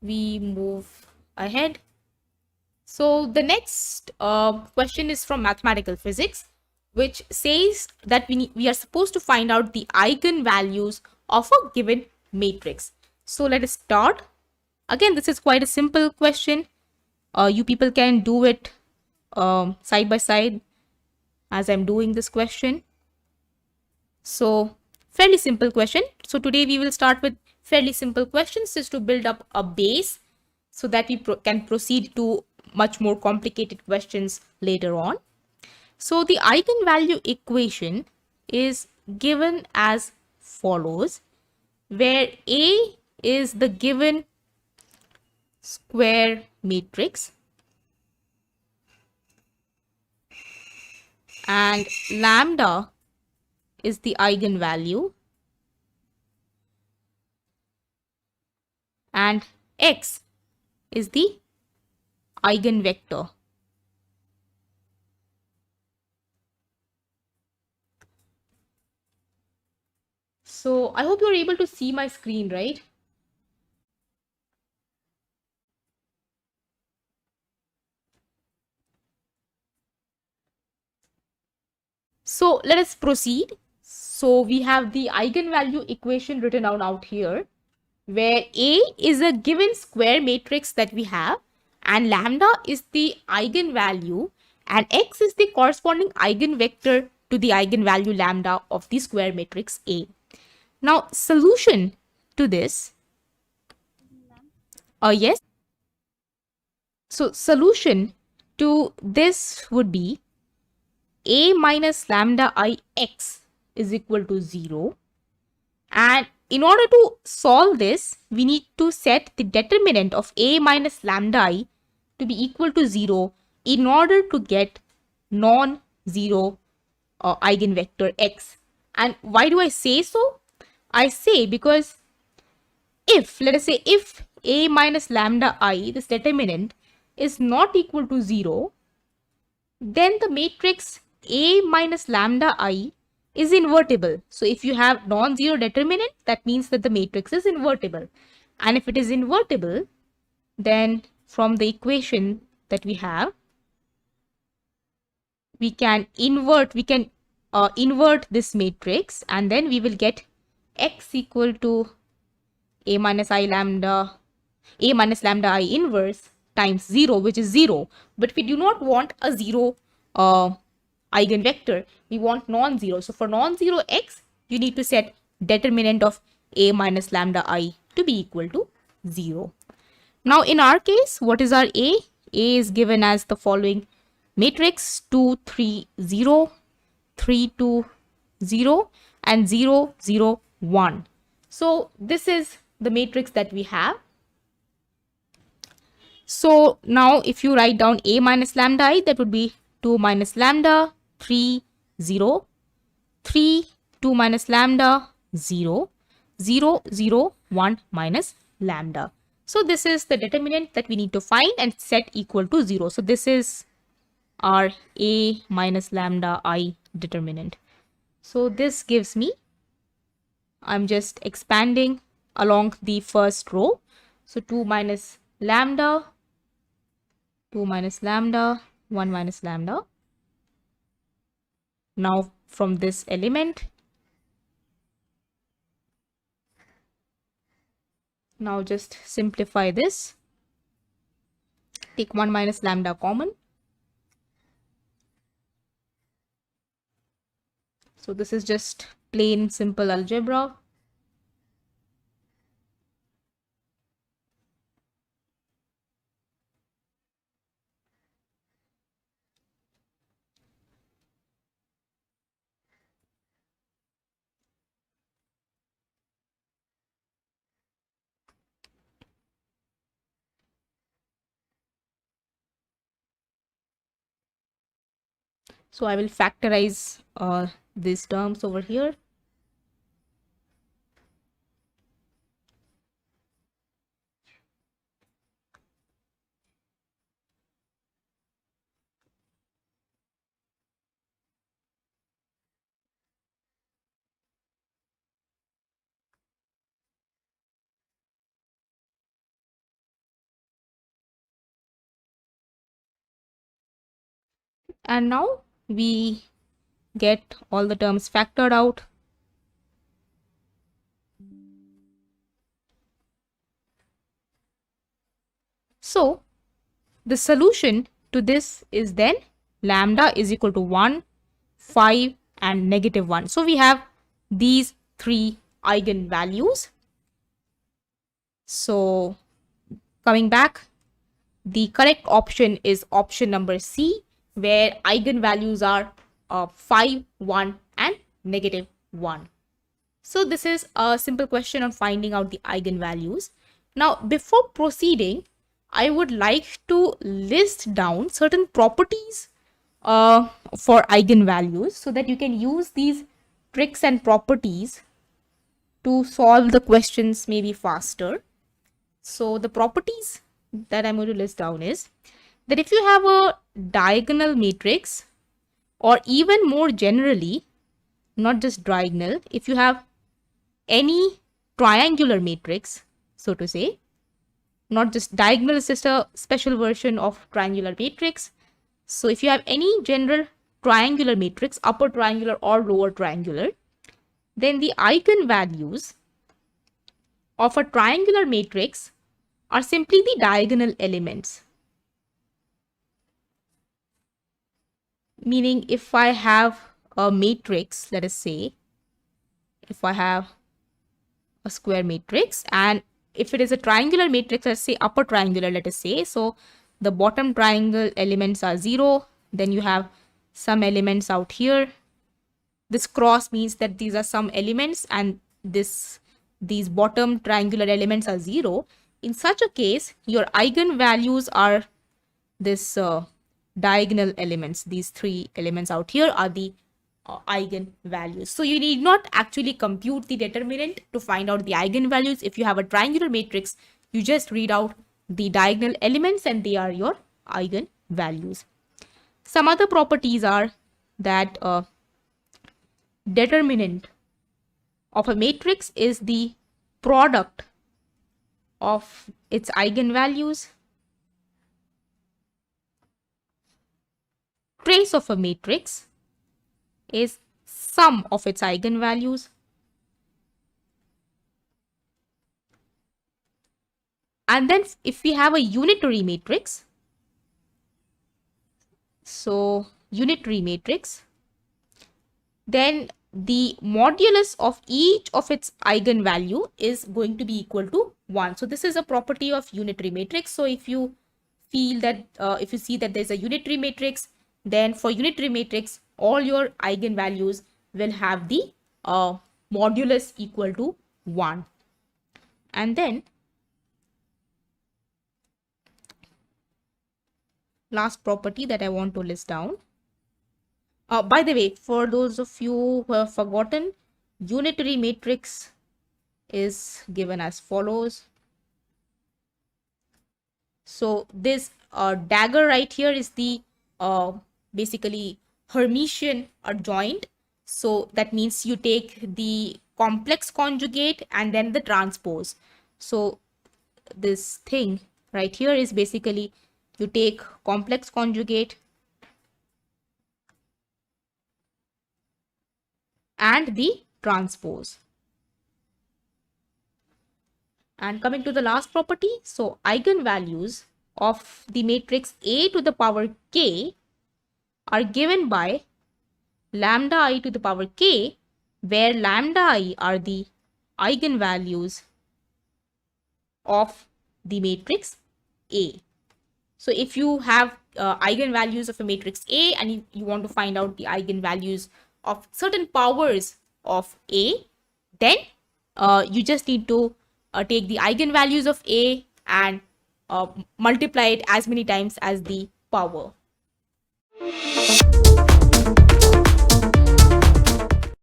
we move ahead. So the next question is from mathematical physics, which says that we are supposed to find out the eigenvalues of a given matrix. So let us start. Again, this is quite a simple question. You people can do it side by side as I'm doing this question. So fairly simple question. So today we will start with fairly simple questions just to build up a base so that we can proceed to much more complicated questions later on. So the eigenvalue equation is given as follows, where A is the given square matrix and lambda is the eigenvalue and x is the eigenvector. So I hope you're able to see my screen, right? So let us proceed. So we have the eigenvalue equation written down out here, where A is a given square matrix that we have, and lambda is the eigenvalue, and x is the corresponding eigenvector to the eigenvalue lambda of the square matrix A. Now, solution to this, yes. So solution to this would be A minus lambda I x is equal to 0. And in order to solve this, we need to set the determinant of A minus lambda I to be equal to 0 in order to get non-zero eigenvector x. And why do I say so? I say because if, let us say, if A minus lambda I, this determinant, is not equal to 0, then the matrix A minus lambda I is invertible. So if you have non-zero determinant, that means that the matrix is invertible. And if it is invertible, then from the equation that we have, we can invert this matrix, and then we will get x equal to a minus lambda I inverse times 0, which is 0. But we do not want a 0 eigenvector. We want non-zero. So for non-zero x, you need to set determinant of a minus lambda I to be equal to 0. Now in our case, what is our A? A is given as the following matrix: 2, 3, 0, 3, 2, 0, and 0, 0, 1. So this is the matrix that we have. So now if you write down A minus lambda I, that would be 2 minus lambda, 3, 0, 3, 2 minus lambda, 0, 0, 0, 1 minus lambda. So this is the determinant that we need to find and set equal to 0. So this is our A minus lambda I determinant. So this gives me, I'm just expanding along the first row. So 2 minus lambda, 2 minus lambda, 1 minus lambda. Now from this element, now just simplify this. Take 1 minus lambda common. So this is just plain simple algebra. So I will factorize these terms over here. And now we get all the terms factored out. So the solution to this is then lambda is equal to 1, 5 and -1. So we have these three eigenvalues. So coming back, the correct option is option number C, where eigenvalues are 5, 1 and -1. So this is a simple question on finding out the eigenvalues. Now, before proceeding, I would like to list down certain properties for eigenvalues so that you can use these tricks and properties to solve the questions maybe faster. So the properties that I'm going to list down is that if you have a diagonal matrix, or even more generally, not just diagonal, if you have any triangular matrix, so to say, not just diagonal is just a special version of triangular matrix. So if you have any general triangular matrix, upper triangular or lower triangular, then the eigenvalues of a triangular matrix are simply the diagonal elements. Meaning if I have a matrix, let us say, if I have a square matrix, and if it is a triangular matrix, let's say upper triangular, let us say, so the bottom triangle elements are 0, then you have some elements out here. This cross means that these are some elements and these bottom triangular elements are 0. In such a case, your eigenvalues are this diagonal elements. These three elements out here are the eigenvalues. So you need not actually compute the determinant to find out the eigenvalues. If you have a triangular matrix, you just read out the diagonal elements and they are your eigenvalues. Some other properties are that determinant of a matrix is the product of its eigenvalues. Trace of a matrix is sum of its eigenvalues. And then if we have a unitary matrix, so unitary matrix, then the modulus of each of its eigenvalue is going to be equal to 1. So this is a property of unitary matrix. So if you feel that, if you see that there's a unitary matrix, then for unitary matrix, all your eigenvalues will have the modulus equal to 1. And then last property that I want to list down. By the way, for those of you who have forgotten, unitary matrix is given as follows. So this dagger right here is the basically Hermitian adjoint. So that means you take the complex conjugate and then the transpose. So this thing right here is basically you take complex conjugate and the transpose. And coming to the last property, so eigenvalues of the matrix A to the power k are given by lambda I to the power k, where lambda I are the eigenvalues of the matrix A. So if you have eigenvalues of a matrix A and you want to find out the eigenvalues of certain powers of A, then you just need to take the eigenvalues of A and multiply it as many times as the power.